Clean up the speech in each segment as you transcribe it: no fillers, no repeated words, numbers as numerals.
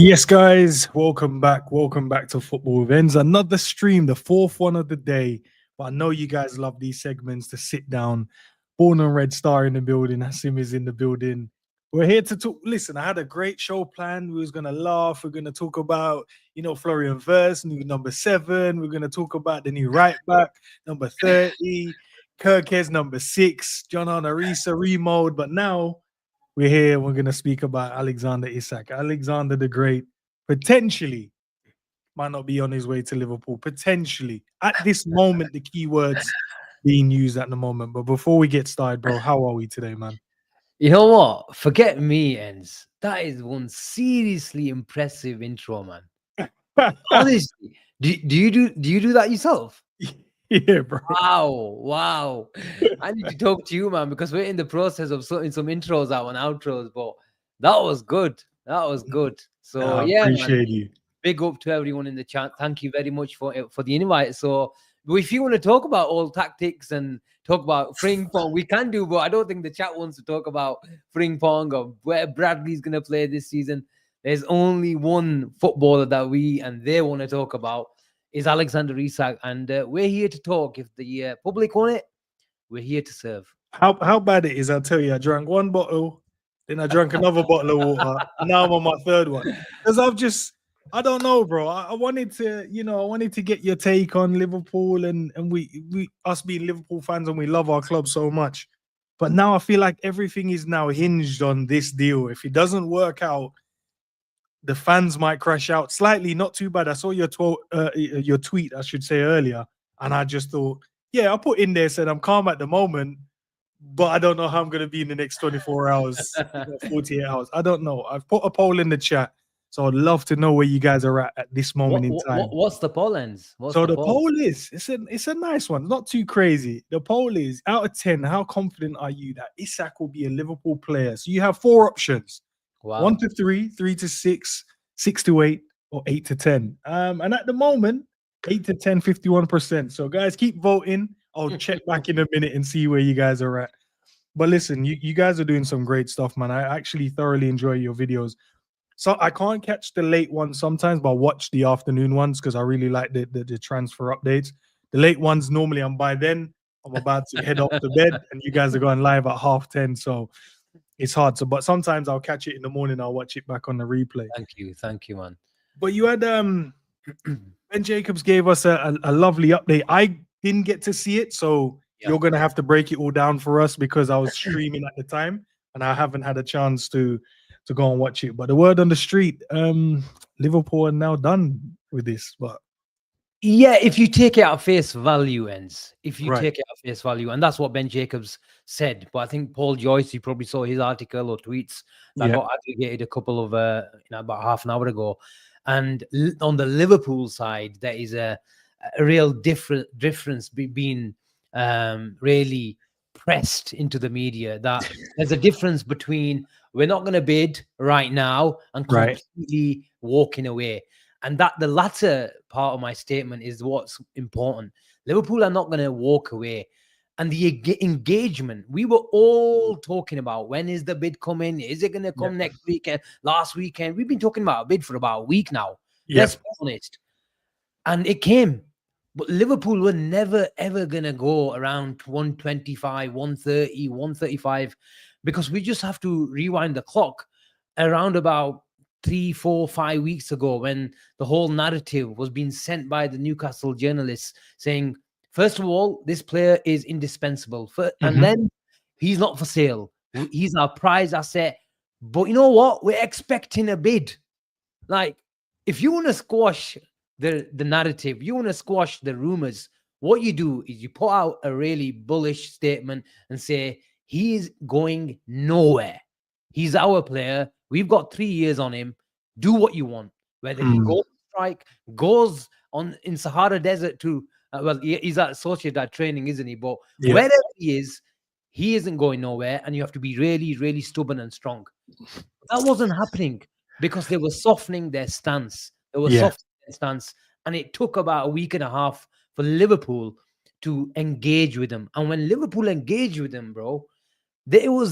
Yes, guys, welcome back. Welcome back to Football with Ends. Another stream, the fourth one of the day. But I know you guys love these segments to sit down. Born and Red Star in the building. Hassim is in the building. We're here to talk. Listen, I had a great show planned. We was gonna laugh. We're gonna talk about, Florian Wirtz, new number 7. We're gonna talk about the new right back, number 30. Kirkes, number 6. John Arisa remode. But now we're here. We're going to speak about Alexander Isak. Alexander the Great potentially might not be on his way to Liverpool. Potentially. At this moment, the keywords being used at the moment. But before we get started, bro, how are we today, man? You know what? Forget me, Ends. That is one seriously impressive intro, man. Honestly, do you do that yourself? Yeah, bro. Wow. I need to talk to you, man, because we're in the process of sorting some intros out and outros, but that was good. That was good. So I yeah, man. appreciate you. Big up to everyone in the chat. Thank you very much for the invite. So if you want to talk about all tactics and talk about Fring Pong, we can do, but I don't think the chat wants to talk about Fring Pong or where Bradley's going to play this season. There's only one footballer that we and they want to talk about is Alexander Isak, and we're here to talk. If the public want it, we're here to serve. How bad it is, I'll tell you. I drank one bottle, then I drank another bottle of water, and now I'm on my third one. Because I don't know, bro. I wanted to get your take on Liverpool and we us being Liverpool fans and we love our club so much. But now I feel like everything is now hinged on this deal. If it doesn't work out, the fans might crash out slightly. Not too bad. I saw your tweet, I should say, earlier, and I just thought, yeah, I put in there said I'm calm at the moment, but I don't know how I'm going to be in the next 24 hours, 48 hours. I don't know. I've put a poll in the chat. So I'd love to know where you guys are at this moment in time. What's the poll, Ends? The poll is, it's a nice one, not too crazy. The poll is, out of 10, how confident are you that Isak will be a Liverpool player? So you have 4 options. Wow. 1 to 3, 3 to 6, 6 to 8, or 8 to 10. And at the moment, 8 to 10, 51%. So guys, keep voting. I'll check back in a minute and see where you guys are at. But listen, you guys are doing some great stuff, man. I actually thoroughly enjoy your videos. So I can't catch the late ones sometimes, but I watch the afternoon ones because I really like the transfer updates. The late ones, normally I'm about to head off to bed and you guys are going live at 10:30. So it's hard. But sometimes I'll catch it in the morning. I'll watch it back on the replay. Thank you, man. But you had Ben Jacobs gave us a lovely update. I didn't get to see it, so you're gonna have to break it all down for us because I was streaming at the time and I haven't had a chance to go and watch it. But the word on the street, Liverpool are now done with this. But yeah, if you take it at face value, Ends. If you take it at face value, and that's what Ben Jacobs said. But I think Paul Joyce, you probably saw his article or tweets that got aggregated a couple of about half an hour ago. And on the Liverpool side, there is a real difference being really pressed into the media. That there's a difference between we're not going to bid right now and completely walking away. And that the latter part of my statement is what's important. Liverpool are not going to walk away. And the engagement, we were all talking about, when is the bid coming? Is it going to come next weekend? Last weekend? We've been talking about a bid for about a week now. Let's be honest. And it came. But Liverpool were never, ever going to go around 125, 130, 135, because we just have to rewind the clock around about 3, 4, 5 weeks ago when the whole narrative was being sent by the Newcastle journalists saying, first of all, this player is indispensable. And then he's not for sale. He's our prize asset. But you know what? We're expecting a bid. Like, if you want to squash the narrative, you want to squash the rumors, what you do is you put out a really bullish statement and say, he is going nowhere. He's our player. We've got 3 years on him. Do what you want. Whether he goes strike, goes in Sahara Desert to, he's at Sociedad training, isn't he? But wherever he isn't going nowhere. And you have to be really, really stubborn and strong. That wasn't happening because they were softening their stance. And it took about a week and a half for Liverpool to engage with them. And when Liverpool engaged with them, bro, they were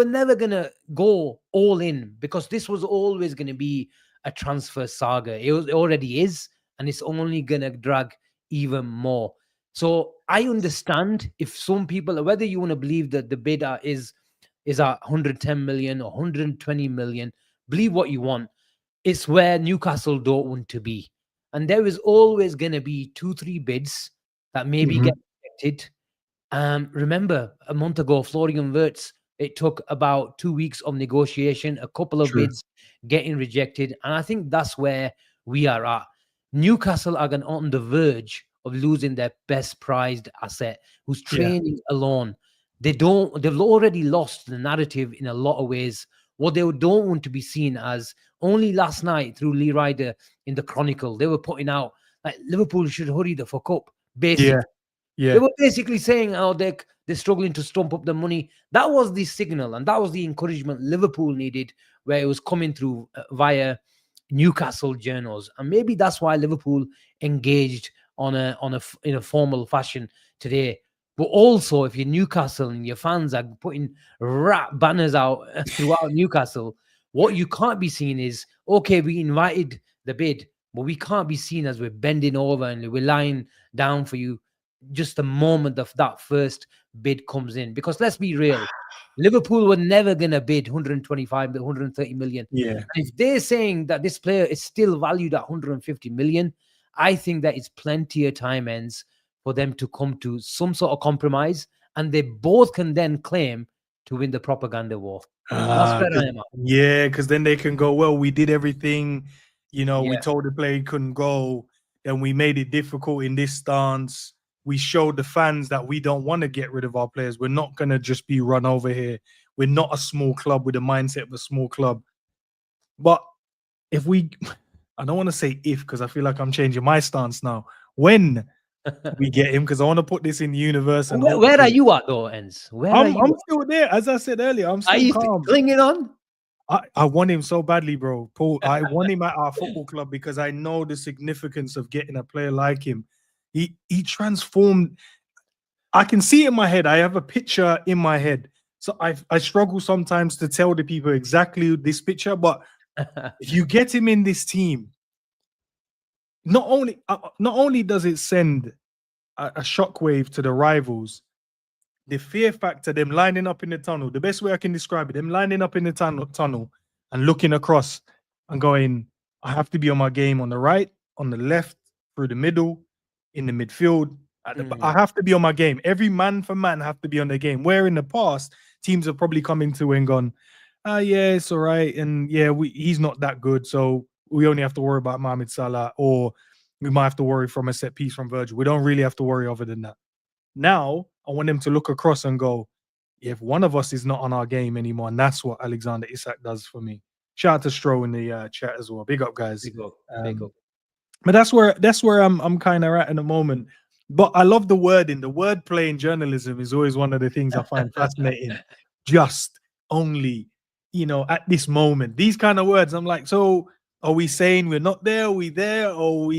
never going to go all in because this was always going to be a transfer saga. It already is, and it's only gonna drag even more. So I understand if some people, whether you want to believe that the bid is at 110 million or 120 million, believe what you want. It's where Newcastle don't want to be. And there is always going to be 2-3 bids that maybe get rejected. Remember, a month ago, Florian Wirtz, it took about 2 weeks of negotiation, a couple of bids getting rejected. And I think that's where we are at. Newcastle are on the verge of losing their best prized asset, who's training alone. They've already lost the narrative in a lot of ways. What they don't want to be seen as, only last night through Lee Ryder in the Chronicle, they were putting out like Liverpool should hurry the fuck up. Basically, they were basically saying, oh, they're struggling to stump up the money. That was the signal, and that was the encouragement Liverpool needed, where it was coming through via Newcastle journals, and maybe that's why Liverpool engaged in a formal fashion today. But also, if you're Newcastle and your fans are putting rap banners out throughout Newcastle, what you can't be seeing is, okay, we invited the bid, but we can't be seen as we're bending over and we're lying down for you just the moment of that first bid comes in. Because let's be real, Liverpool were never going to bid 125 to 130 million. And if they're saying that this player is still valued at 150 million, I think that it's plenty of time ends for them to come to some sort of compromise, and they both can then claim to win the propaganda war. That's where I am at. Yeah, because then they can go, well, we did everything, we told the player he couldn't go, and we made it difficult in this stance. We showed the fans that we don't want to get rid of our players. We're not going to just be run over here. We're not a small club with the mindset of a small club. But if I don't want to say if, because I feel like I'm changing my stance now. When we get him, because I want to put this in the universe. And where are you at though, Enz? I'm still there. As I said earlier, I'm still calm. Clinging on? I want him so badly, bro. Paul, I want him at our football club because I know the significance of getting a player like him. He transformed. I can see it in my head. I have a picture in my head. So I struggle sometimes to tell the people exactly this picture, but if you get him in this team, not only does it send a shockwave to the rivals, the fear factor, them lining up in the tunnel, the best way I can describe it, them lining up in the tunnel and looking across and going, I have to be on my game on the right, on the left, through the middle, in the midfield. I have to be on my game. Every man for man have to be on their game. Where in the past, teams have probably come into and gone, yeah, it's all right. And yeah, he's not that good. So we only have to worry about Mohamed Salah, or we might have to worry from a set piece from Virgil. We don't really have to worry other than that. Now, I want them to look across and go, if one of us is not on our game anymore, and that's what Alexander Isak does for me. Shout out to Stro in the chat as well. Big up, guys. Big up. But that's where I'm kind of at in the moment. But I love the wording. The wordplay in journalism is always one of the things I find fascinating. Just only, at this moment, these kind of words. I'm like, so are we saying we're not there? Are we there? Or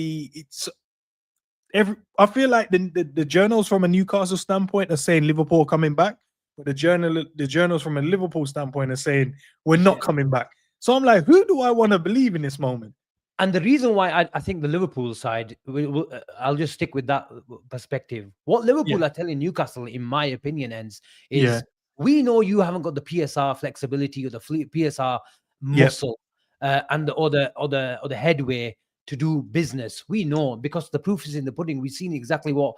I feel like the journals from a Newcastle standpoint are saying Liverpool coming back, but the journals from a Liverpool standpoint are saying we're not coming back. So I'm like, who do I want to believe in this moment? And the reason why I think the Liverpool side, I'll just stick with that perspective. What Liverpool are telling Newcastle, in my opinion, is we know you haven't got the PSR flexibility or the PSR muscle and the headway to do business. We know, because the proof is in the pudding. We've seen exactly what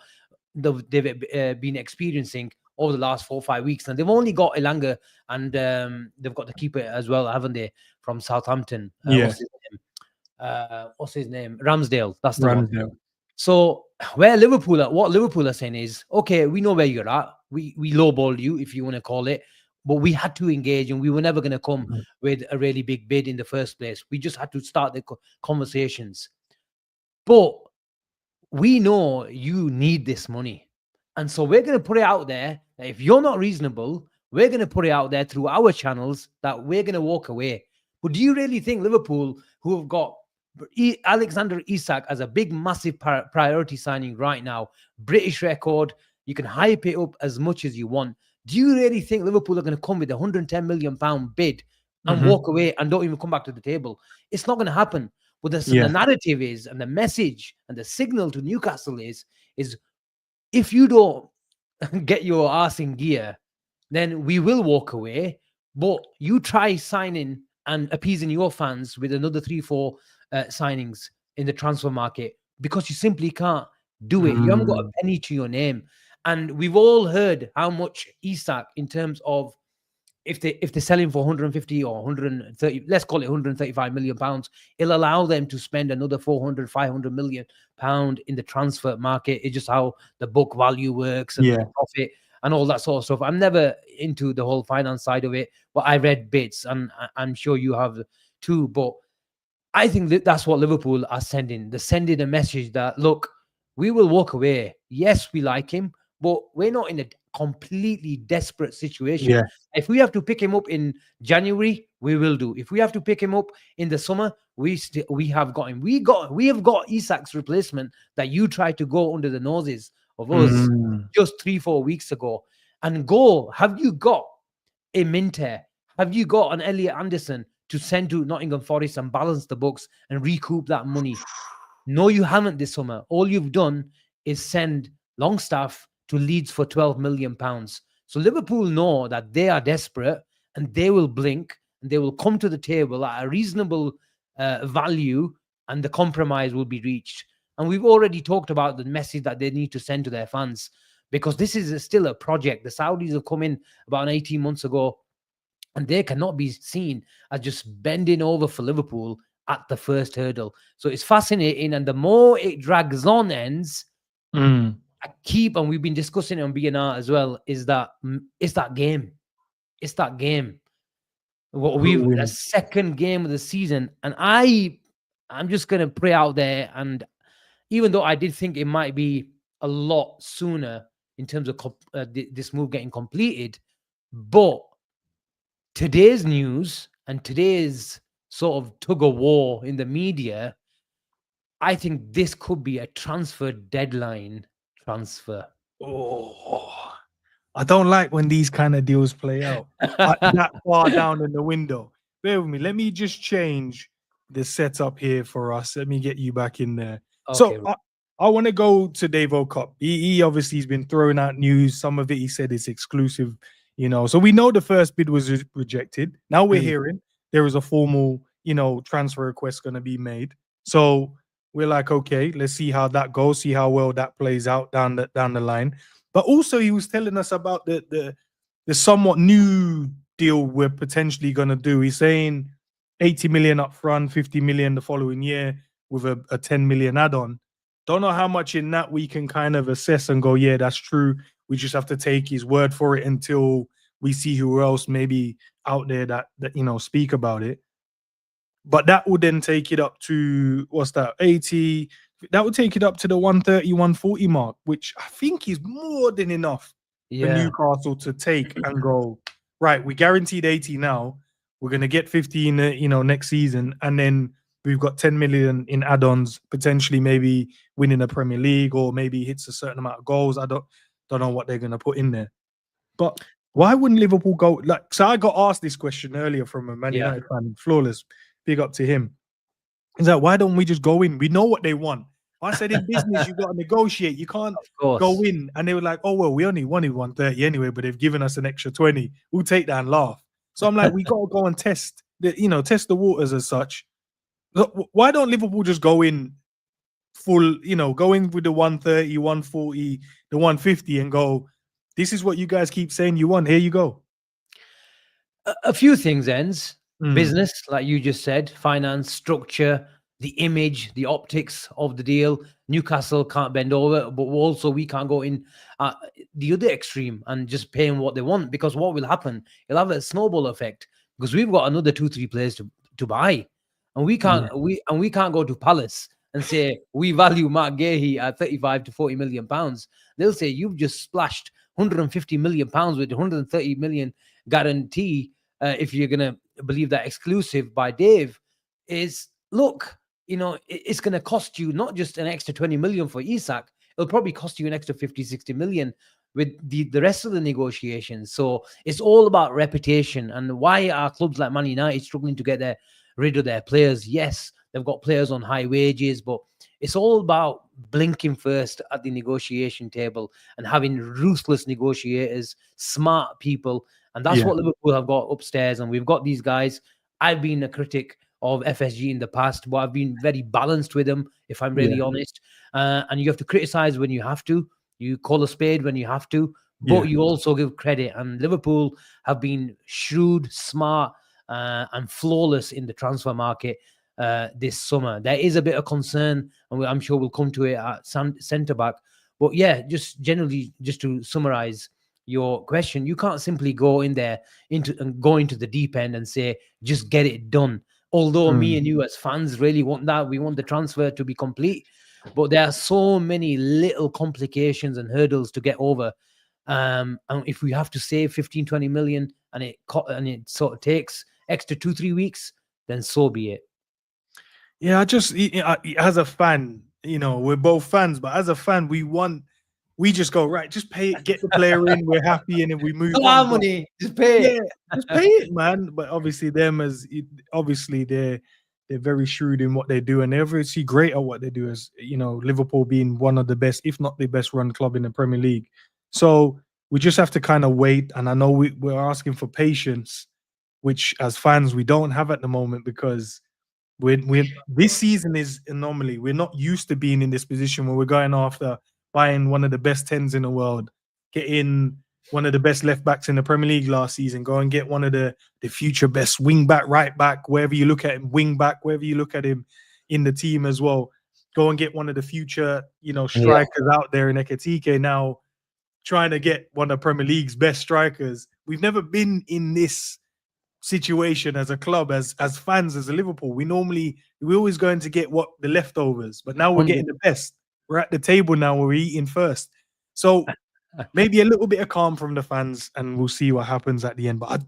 they've been experiencing over the last 4 or 5 weeks, and they've only got Elanga, and they've got the keeper as well, haven't they, from Southampton? What's his name? Ramsdale. That's the one. So what Liverpool are saying is, okay, we know where you're at. We lowballed you, if you want to call it, but we had to engage, and we were never going to come with a really big bid in the first place. We just had to start the conversations. But we know you need this money. And so we're going to put it out there that if you're not reasonable, we're going to put it out there through our channels that we're going to walk away. But do you really think Liverpool, who have got Alexander Isak as a big, massive priority signing right now, British record, you can hype it up as much as you want. Do you really think Liverpool are going to come with a £110 million bid and walk away and don't even come back to the table. It's not going to happen. But the narrative is, and the message and the signal to Newcastle is if you don't get your ass in gear, then we will walk away. But you try signing and appeasing your fans with another 3-4 signings in the transfer market, because you simply can't do it. You haven't got a penny to your name. And we've all heard how much Isak, in terms of if they're selling for 150 or 130, let's call it 135 million pounds, it'll allow them to spend another 400, 500 million pound in the transfer market. It's just how the book value works and the profit and all that sort of stuff. I'm never into the whole finance side of it, but I read bits, and I'm sure you have too. But I think that's what Liverpool are sending. They're sending a message that, look, we will walk away. Yes, we like him, but we're not in a completely desperate situation. Yeah. If we have to pick him up in January, we will do. If we have to pick him up in the summer, we have got him. We have got Isak's replacement that you tried to go under the noses of us just 3-4 weeks ago. And have you got a Minter? Have you got an Elliot Anderson to send to Nottingham Forest and balance the books and recoup that money? No, you haven't this summer. All you've done is send Longstaff to Leeds for 12 million pounds. So Liverpool know that they are desperate, and they will blink, and they will come to the table at a reasonable value, and the compromise will be reached. And we've already talked about the message that they need to send to their fans, because this is still a project. The Saudis have come in about 18 months ago, and they cannot be seen as just bending over for Liverpool at the first hurdle. So it's fascinating. And the more it drags on, and we've been discussing it on BNR as well, is that it's that game. It's that game. The second game of the season. And I'm just going to pray out there. And even though I did think it might be a lot sooner in terms of this move getting completed, but today's news and today's sort of tug of war in the media, I think this could be a transfer deadline transfer. Oh, I don't like when these kind of deals play out that far down in the window. Bear with me. Let me just change the setup here for us. Let me get you back in there. Okay. So I want to go to Dave O'Cup. He obviously has been throwing out news. Some of it he said is exclusive, So we know the first bid was rejected. Now we're hearing there is a formal, transfer request going to be made. So we're like, okay, let's see how that goes, see how well that plays out down the line. But also he was telling us about the somewhat new deal we're potentially going to do. He's saying 80 million up front, 50 million the following year with a 10 million add-on. Don't know how much in that we can kind of assess and go, yeah, that's true. We just have to take his word for it until we see who else maybe out there that speak about it. But that would then take it up to, 80? That would take it up to the 130, 140 mark, which I think is more than enough for Newcastle to take and go, right, we guaranteed 80 now. We're going to get 50 in, next season. And then we've got 10 million in add-ons, potentially maybe winning a Premier League or maybe hits a certain amount of goals. I don't know what they're going to put in there. But why wouldn't Liverpool go? So I got asked this question earlier from a Man United fan, Flawless. Big up to him. He's like, why don't we just go in? We know what they want. I said, in business, you got to negotiate. You can't go in. And they were like, oh, well, we only wanted 130 anyway, but they've given us an extra 20. We'll take that and laugh. So I'm like, we got to go and test the waters as such. Look, why don't Liverpool just go in full, go in with the 130, 140, the 150 and go, this is what you guys keep saying you want. Here you go. A few things, Ends. Business, like you just said, finance, structure, the image, the optics of the deal. Newcastle can't bend over, but also we can't go in the other extreme and just pay them what they want, because what will happen? It'll have a snowball effect, because we've got another 2-3 players to buy, and we can't we can't go to Palace and say we value Mark Gahey at 35 to 40 million pounds. They'll say you've just splashed 150 million pounds with 130 million guarantee. If you're gonna believe that exclusive by Dave, is look, it's going to cost you not just an extra 20 million for Isak, it'll probably cost you an extra 50, 60 million with the rest of the negotiations. So it's all about reputation. And why are clubs like Man United struggling to get rid of their players? Yes, they've got players on high wages, but it's all about blinking first at the negotiation table and having ruthless negotiators, smart people. And that's what Liverpool have got upstairs. And we've got these guys. I've been a critic of FSG in the past, but I've been very balanced with them, if I'm really honest. And you have to criticize when you have to. You call a spade when you have to, but you also give credit. And Liverpool have been shrewd, smart, and flawless in the transfer market this summer. There is a bit of concern, and I'm sure we'll come to it at centre back. But yeah, just generally, just to summarize your question, you can't simply go into the deep end and say just get it done. Although me and you as fans really want that, we want the transfer to be complete, but there are so many little complications and hurdles to get over. And if we have to save 15-20 million and it sort of takes extra 2-3 weeks, then so be it. Yeah, as a fan, we're both fans, but as a fan, we just go, right, just pay it, get the player in, we're happy, and then we move on. Money, just pay it. Yeah, just pay it, man. But obviously, they're very shrewd in what they do, and they're obviously great at what they do. As Liverpool being one of the best, if not the best, run club in the Premier League. So we just have to kind of wait. And I know we're asking for patience, which as fans we don't have at the moment, because this season is anomaly. We're not used to being in this position where we're going after buying one of the best 10s in the world, getting one of the best left backs in the Premier League last season, go and get one of the future best wing back, right back, wherever you look at him, wing back, wherever you look at him in the team as well. Go and get one of the future, strikers out there in Ekitike, now trying to get one of Premier League's best strikers. We've never been in this situation as a club, as fans, as a Liverpool. We always going to get the leftovers, but now we're getting the best. We're at the table now where we're eating first. So maybe a little bit of calm from the fans, and we'll see what happens at the end. But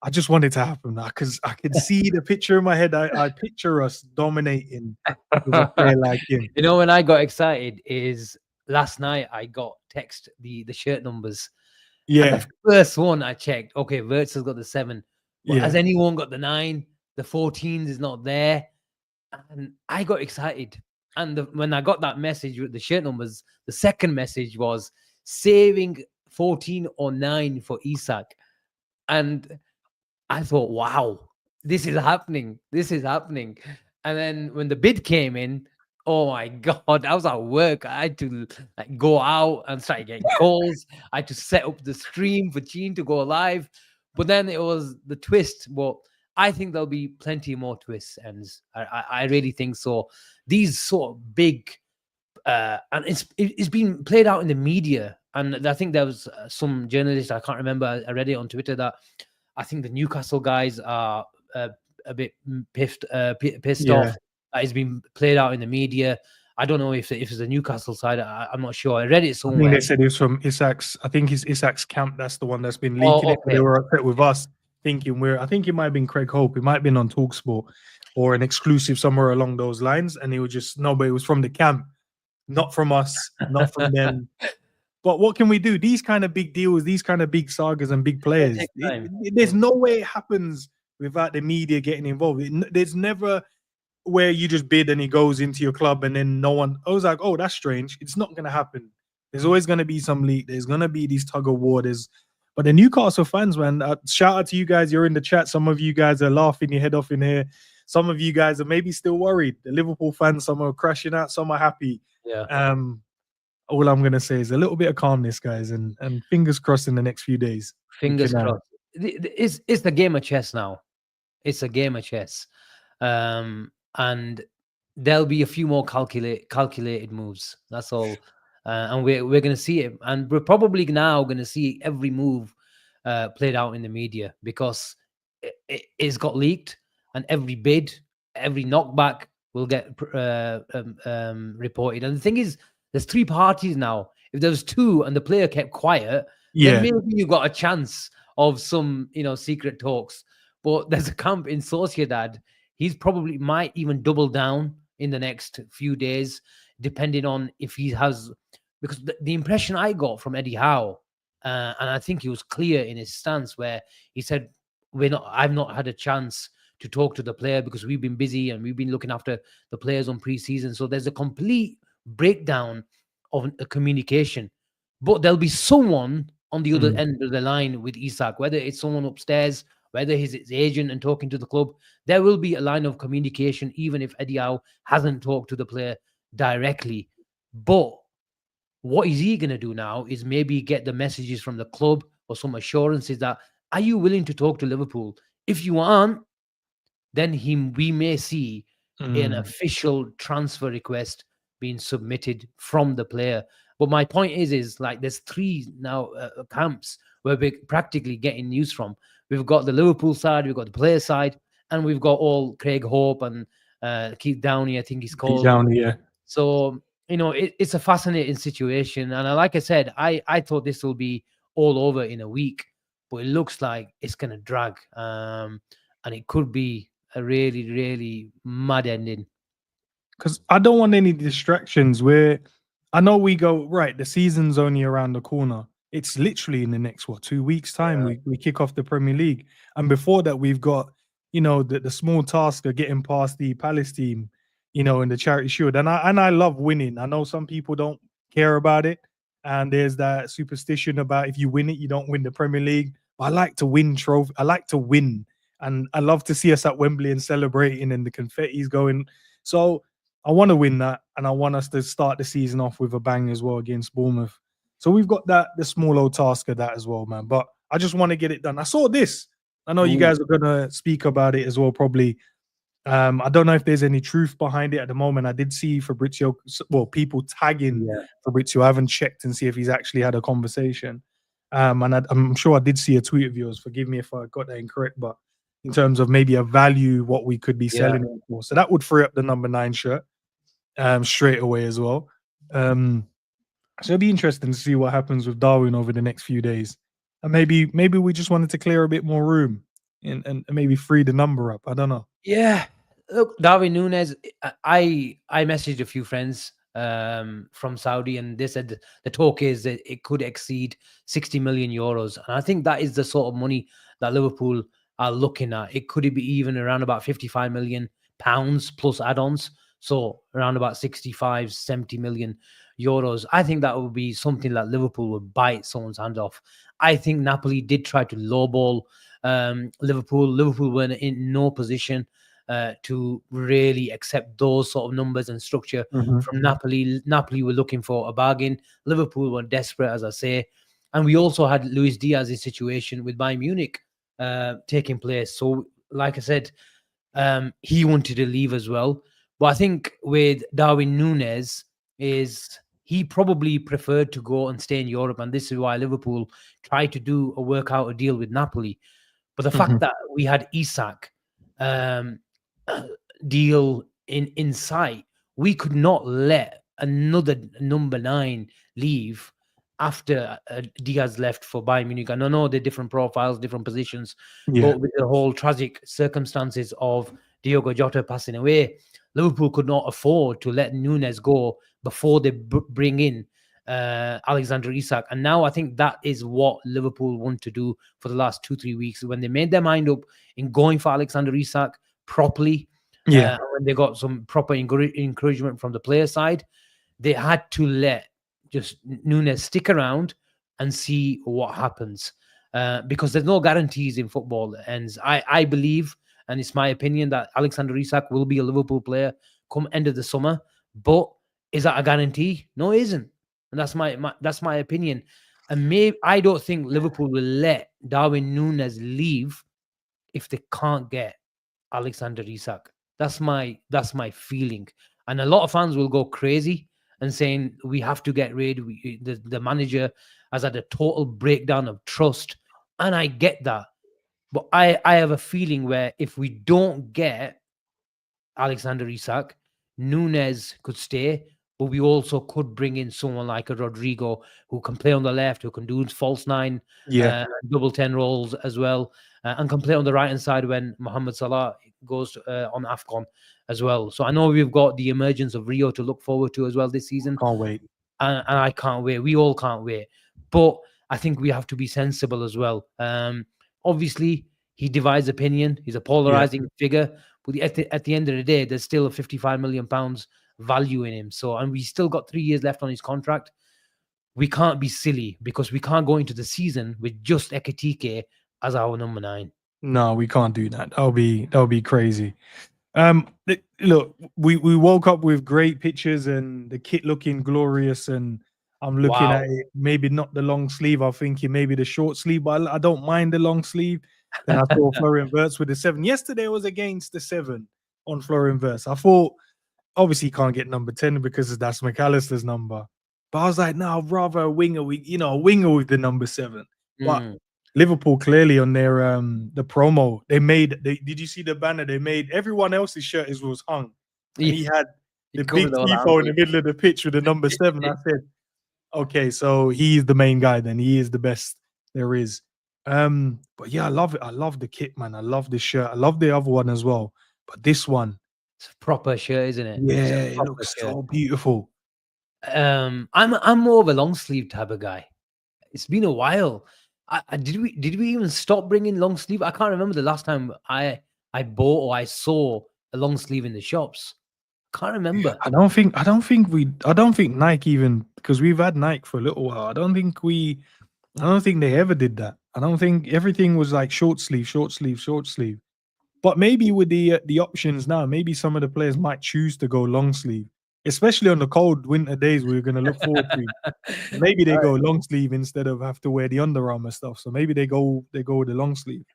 I just want it to happen now, because I can see the picture in my head. I picture us dominating with a player like him. When I got excited is last night I got text the shirt numbers. Yeah. And the first one I checked, okay, Wirtz has got the 7. But has anyone got the 9? The 14 is not there. And I got excited. And when I got that message with the shirt numbers, the second message was saving 14 or 9 for Isak. And I thought, wow, this is happening. This is happening. And then when the bid came in, oh my God, I was at work. I had to go out and start getting calls. I had to set up the stream for Gene to go live. But then it was the twist. Well, I think there'll be plenty more twists, and I really think so. These sort of big, and it's been played out in the media. And I think there was some journalist, I can't remember, I read it on Twitter, that I think the Newcastle guys are a bit pissed off. It's been played out in the media. I don't know if it's the Newcastle side. I'm not sure. I read it somewhere. I think they said it was from Isak's. I think it's Isak's camp. That's the one that's been leaking it. They were upset with us, thinking I think it might have been Craig Hope. It might have been on TalkSport or an exclusive somewhere along those lines. And it was just, no, but it was from the camp, not from us, not from them. But what can we do? These kind of big deals, these kind of big sagas and big players, there's no way it happens without the media getting involved. There's never where you just bid and it goes into your club and then no one, I was like, oh, that's strange. It's not going to happen. There's always going to be some leak. There's going to be these tug of war. But the Newcastle fans, man, shout out to you guys. You're in the chat. Some of you guys are laughing your head off in here. Some of you guys are maybe still worried. The Liverpool fans, some are crashing out, some are happy. Yeah. All I'm going to say is a little bit of calmness, guys, and fingers crossed in the next few days. Fingers crossed. It's the game of chess now. It's a game of chess. And there'll be a few more calculated moves. That's all. And we're going to see it. And we're probably now going to see every move played out in the media, because it's got leaked, and every bid, every knockback will get reported. And the thing is, there's 3 parties now. If there was 2 and the player kept quiet, then maybe you got a chance of some, secret talks. But there's a camp in Sociedad. He's probably might even double down in the next few days, depending on if he has because the impression I got from Eddie Howe, and I think he was clear in his stance where he said, I've not had a chance to talk to the player because we've been busy and we've been looking after the players on pre-season. So there's a complete breakdown of communication. But there'll be someone on the other end of the line with Isak, whether it's someone upstairs, whether he's his agent and talking to the club. There will be a line of communication, even if Eddie Howe hasn't talked to the player directly. But what is he going to do now is maybe get the messages from the club or some assurances that, are you willing to talk to Liverpool? If you aren't, then we may see an official transfer request being submitted from the player. But my point is like there's three now camps where we're practically getting news from. We've got the Liverpool side, we've got the player side, and we've got all Craig Hope and Keith Downey, I think he's called. Keith Downey, yeah. So, it's a fascinating situation. And like I said, I thought this will be all over in a week, but it looks like it's going to drag. And it could be a really, really mad ending. Because I don't want any distractions where I know we go, right, the season's only around the corner. It's literally in the next, 2 weeks' time, we kick off the Premier League. And before that, we've got, the small task of getting past the Palace team, in the Charity Shield. And I love winning. I know some people don't care about it. And there's that superstition about if you win it, you don't win the Premier League. But I like to win trophy. I like to win. And I love to see us at Wembley and celebrating and the confetti's going. So I want to win that. And I want us to start the season off with a bang as well against Bournemouth. So we've got the small old task of that as well, man. But I just want to get it done. I saw this. I know you guys are going to speak about it as well, probably. I don't know if there's any truth behind it at the moment. I did see Fabrizio, people tagging Fabrizio. I haven't checked and see if he's actually had a conversation. And I'm sure I did see a tweet of yours. Forgive me if I got that incorrect, but in terms of maybe a value, what we could be selling it for. So that would free up the number 9 shirt straight away as well. So it'll be interesting to see what happens with Darwin over the next few days. And maybe we just wanted to clear a bit more room and maybe free the number up. I don't know. Yeah. Look, Darwin Nunez, I messaged a few friends from Saudi, and they said the talk is that it could exceed 60 million euros. And I think that is the sort of money that Liverpool are looking at. It could be even around about 55 million pounds plus add-ons. So around about 65, 70 million euros. I think that would be something that Liverpool would bite someone's hand off. I think Napoli did try to lowball Liverpool. Liverpool were in no position to really accept those sort of numbers and structure from Napoli. Napoli were looking for a bargain. Liverpool were desperate, as I say. And we also had Luis Diaz's situation with Bayern Munich taking place. So, like I said, he wanted to leave as well. But I think with Darwin Nunez he probably preferred to go and stay in Europe. And this is why Liverpool tried to work out a deal with Napoli. But the fact that we had Isak deal in sight, we could not let another number 9 leave after Diaz left for Bayern Munich. And I know they're different profiles, different positions, but with the whole tragic circumstances of Diogo Jota passing away, Liverpool could not afford to let Nunez go before they bring in Alexander Isak. And now I think that is what Liverpool want to do for the last 2-3 weeks. When they made their mind up in going for Alexander Isak properly, when they got some proper encouragement from the player side, they had to let just Nunez stick around and see what happens. Because there's no guarantees in football. And I believe, and it's my opinion, that Alexander Isak will be a Liverpool player come end of the summer. But is that a guarantee? No, it isn't. And that's my opinion. And maybe I don't think Liverpool will let Darwin Nunez leave if they can't get Alexander Isak. That's my feeling. And a lot of fans will go crazy and saying we have to get rid. The manager has had a total breakdown of trust, and I get that. But I have a feeling where if we don't get Alexander Isak, Nunez could stay, but we also could bring in someone like a Rodrigo who can play on the left, who can do false 9, double 10 roles as well, and can play on the right-hand side when Mohamed Salah goes on AFCON as well. So I know we've got the emergence of Rio to look forward to as well this season. Can't wait. and I can't wait. We all can't wait. But I think we have to be sensible as well. Obviously, he divides opinion. He's a polarizing figure. But at the end of the day, there's still a £55 million value in him. So, and we still got 3 years left on his contract. We can't be silly because we can't go into the season with just Ekitike as our number 9. No, we can't do that. That'll be crazy. Look, we woke up with great pictures and the kit looking glorious, and I'm looking at it. Maybe not the long sleeve. I'm thinking maybe the short sleeve, but I don't mind the long sleeve. Then I saw Florian Wirtz with the 7. Yesterday was against the 7 on Florian Wirtz. I thought obviously he can't get number 10 because that's McAllister's number. But I was like, no, I'd rather a winger with the number 7. But Liverpool clearly on their the promo did you see the banner they made? Everyone else's shirt was hung, and he had the big tifo in the middle of the pitch with the number 7. I said, okay, so he's the main guy then. He is the best there is. But yeah, I love it. I love the kit, man. I love this shirt. I love the other one as well. But this one, it's a proper shirt, isn't it? Yeah, it looks so beautiful. I'm more of a long sleeve type of guy. It's been a while. Did we even stop bringing long sleeve? I can't remember the last time I bought or I saw a long sleeve in the shops. Can't remember. I don't think Nike even, because we've had Nike for a little while. I don't think they ever did that. I don't think everything was like short sleeve. But maybe with the options now, maybe some of the players might choose to go long sleeve, especially on the cold winter days we're going to look forward to. Maybe they go long sleeve instead of have to wear the Under Armour stuff. So maybe they go with the long sleeve.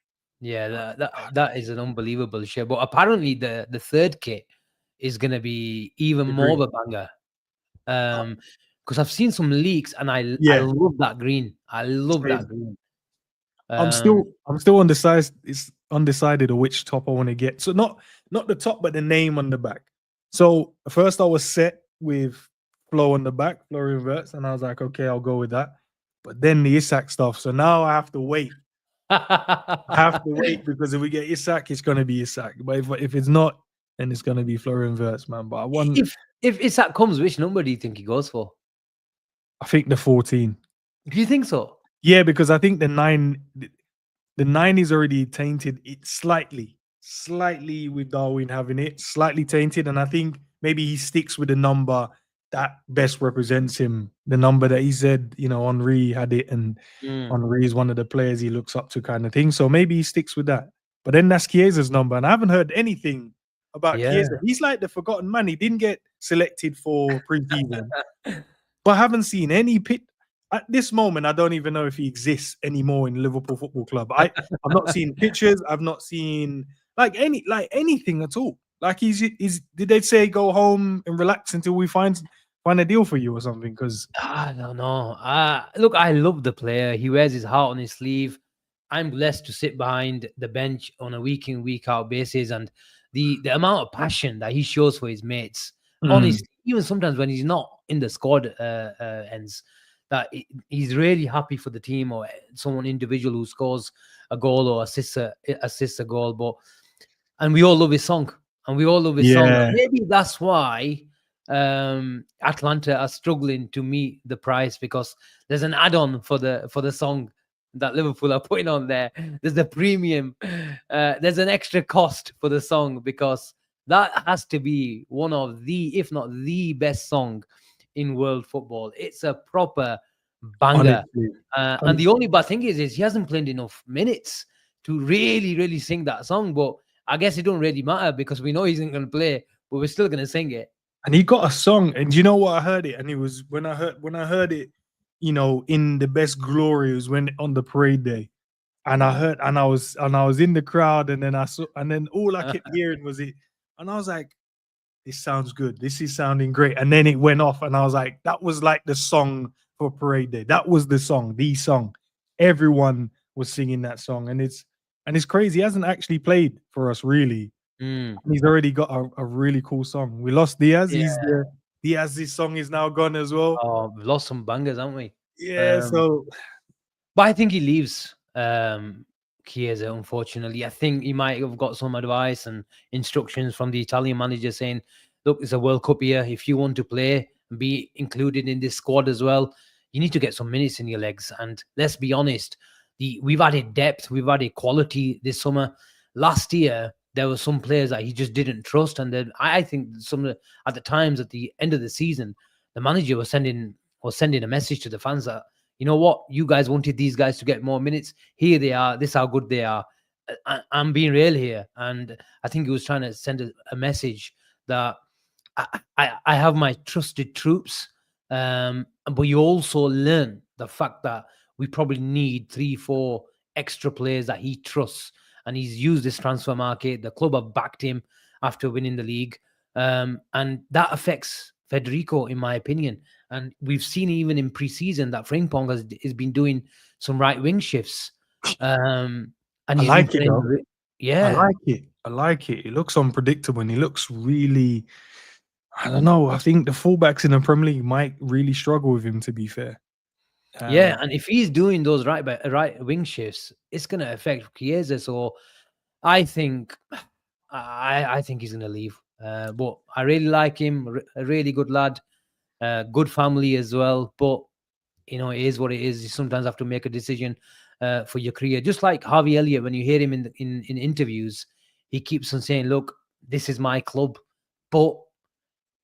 Yeah, that is an unbelievable shirt. But apparently the third kit is going to be even more of a banger. Because I've seen some leaks and I love that green. I love that green. I'm still undecided. It's undecided of which top I want to get. So not the top, but the name on the back. So first I was set with Flo on the back, Florian Wirtz, and I was like, okay, I'll go with that. But then the Isak stuff. So now I have to wait. Because if we get Isak, it's gonna be Isak. But if it's not, then it's gonna be Florian Wirtz, man. But I want if Isak comes, which number do you think he goes for? I think the 14. Do you think so? Yeah, because I think the 9 is already tainted. It's slightly with Darwin having it, slightly tainted. And I think maybe he sticks with the number that best represents him. The number that he said, Henry had it, and Henry is one of the players he looks up to, kind of thing. So maybe he sticks with that. But then that's Chiesa's number. And I haven't heard anything about Chiesa. He's like the forgotten man. He didn't get selected for pre-season. But I haven't seen any pit. At this moment, I don't even know if he exists anymore in Liverpool Football Club. I've not seen pictures. I've not seen anything at all. Like did they say go home and relax until we find a deal for you or something? Because I don't know. Look, I love the player. He wears his heart on his sleeve. I'm blessed to sit behind the bench on a week in, week out basis, and the amount of passion that he shows for his mates. Honestly, even sometimes when he's not in the squad ends, that he's really happy for the team or someone individual who scores a goal or assists a goal. And we all love his song. And maybe that's why Atlanta are struggling to meet the price, because there's an add-on for the song that Liverpool are putting on there. There's the premium. There's an extra cost for the song, because that has to be one of the, if not the best song in world football. It's a proper banger. And the only bad thing is he hasn't played enough minutes to really, really sing that song. But I guess it don't really matter, because we know he isn't going to play, but we're still going to sing it. And he got a song, and you know what? I heard it, and it was when I heard it, in the best glory, was when on the parade day, and I was in the crowd, and then all I kept hearing was it, and I was like, this sounds good. This is sounding great. And then it went off, and I was like, that was like the song for parade day. That was the song. Everyone was singing that song, and it's crazy. He hasn't actually played for us really. He's already got a really cool song. We lost Diaz. Yeah. Diaz's song is now gone as well. Oh, we've lost some bangers, haven't we? Yeah. But I think he leaves Chiesa, unfortunately. I think he might have got some advice and instructions from the Italian manager saying, look, it's a World Cup year. If you want to play, and be included in this squad as well. You need to get some minutes in your legs. And let's be honest, we've added depth, we've added quality this summer. Last year, there were some players that he just didn't trust. And then I think at the times at the end of the season, the manager was sending a message to the fans that, you know what, you guys wanted these guys to get more minutes. Here they are. This is how good they are. I'm being real here. And I think he was trying to send a message that I have my trusted troops. But you also learn the fact that we probably need 3-4 extra players that he trusts. And he's used this transfer market. The club have backed him after winning the league. And that affects Federico, in my opinion. And we've seen even in pre-season that Frimpong has been doing some right wing shifts. And I like it, though. Yeah. I like it. It looks unpredictable and he looks really, I don't know. I think the fullbacks in the Premier League might really struggle with him, to be fair. Yeah, and if he's doing those right wing shifts, it's going to affect Chiesa. So I think he's going to leave. But I really like him. A really good lad. Good family as well. But it is what it is. You sometimes have to make a decision for your career. Just like Harvey Elliott, when you hear him in interviews, he keeps on saying, "Look, this is my club." But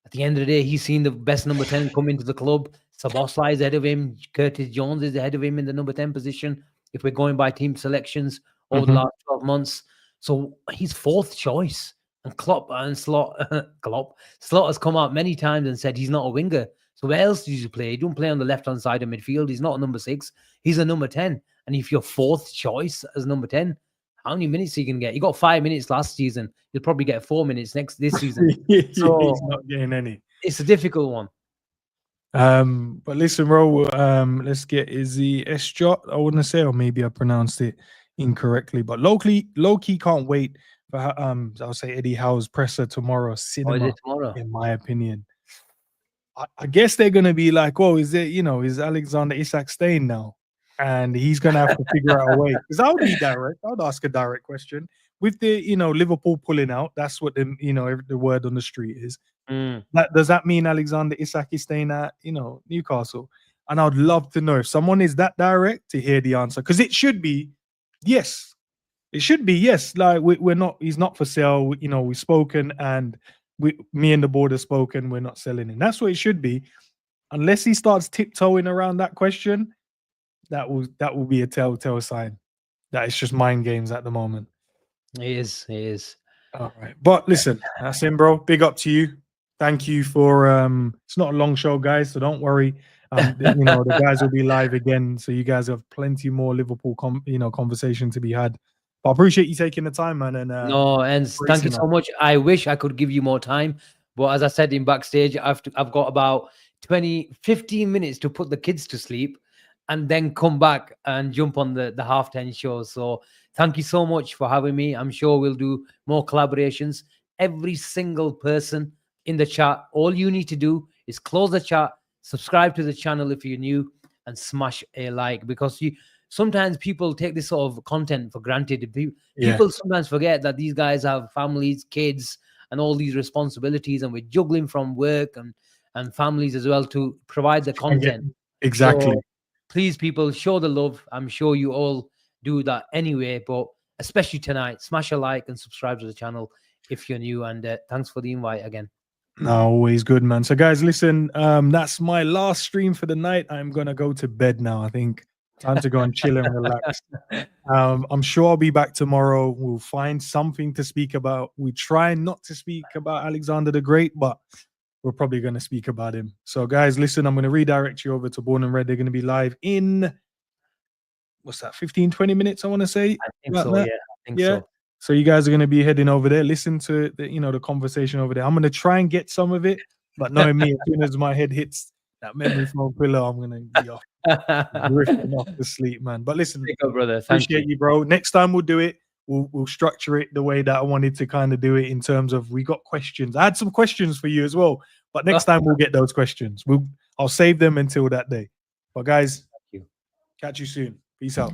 at the end of the day, he's seen the best number 10 come into the club. Szoboszlai is ahead of him. Curtis Jones is ahead of him in the number 10 position, if we're going by team selections over the last 12 months. So he's fourth choice. And Slot has come out many times and said he's not a winger. So where else does he play? He don't play on the left-hand side of midfield. He's not a number 6. He's a number 10. And if you're fourth choice as number 10, how many minutes are you going to get? He got 5 minutes last season. You'll probably get 4 minutes this season. So he's not getting any. It's a difficult one. But listen, bro, let's get Izzy Esjot, I wouldn't say, or maybe I pronounced it incorrectly. But low-key can't wait for I'll say Eddie Howe's presser tomorrow. Cinema, in my opinion. I guess they're gonna be like, oh, is Alexander Isak staying now? And he's gonna have to figure out a way. Because I would be direct. I would ask a direct question. With the Liverpool pulling out, that's what the word on the street is. Does that mean Alexander Isak is staying at Newcastle? And I'd love to know if someone is that direct to hear the answer, because it should be yes. It should be yes. Like we're not. He's not for sale. We've spoken, and me and the board have spoken. We're not selling him. That's what it should be. Unless he starts tiptoeing around that question, that will be a telltale sign that it's just mind games at the moment. He is. All right, but listen, that's him, bro. Big up to you. Thank you for. It's not a long show, guys, so don't worry. The guys will be live again, so you guys have plenty more Liverpool, conversation to be had. But I appreciate you taking the time, man. And thank you so much. I wish I could give you more time, but as I said in backstage, I've got about 15 minutes to put the kids to sleep, and then come back and jump on the 10:30 show. So thank you so much for having me. I'm sure we'll do more collaborations. Every single person in the chat, all you need to do is close the chat, subscribe to the channel if you're new, and smash a like, because sometimes people take this sort of content for granted. People sometimes forget that these guys have families, kids, and all these responsibilities, and we're juggling from work and families as well to provide the content. Exactly. So please, people, show the love. I'm sure you all do that anyway, but especially tonight, smash a like and subscribe to the channel if you're new. And thanks for the invite again. No, always good, man. So guys, listen, that's my last stream for the night. I'm gonna go to bed now. I think time to go and chill and relax. I'm sure I'll be back tomorrow. We'll find something to speak about. We try not to speak about Alexander the Great, but we're probably going to speak about him. So guys, listen, I'm going to redirect you over to Born and Red. They're going to be live in, 15-20 minutes, I want to say. I think so. Yeah, I think so. So you guys are going to be heading over there. Listen to the conversation over there. I'm going to try and get some of it, but knowing me, as soon as my head hits that memory foam pillow, I'm going to be off, drifting off to sleep, man. But listen, brother, appreciate you, bro. Next time we'll do it. We'll structure it the way that I wanted to kind of do it, in terms of, we got questions. I had some questions for you as well, but next time we'll get those questions. I'll save them until that day. But guys, catch you soon. Peace out.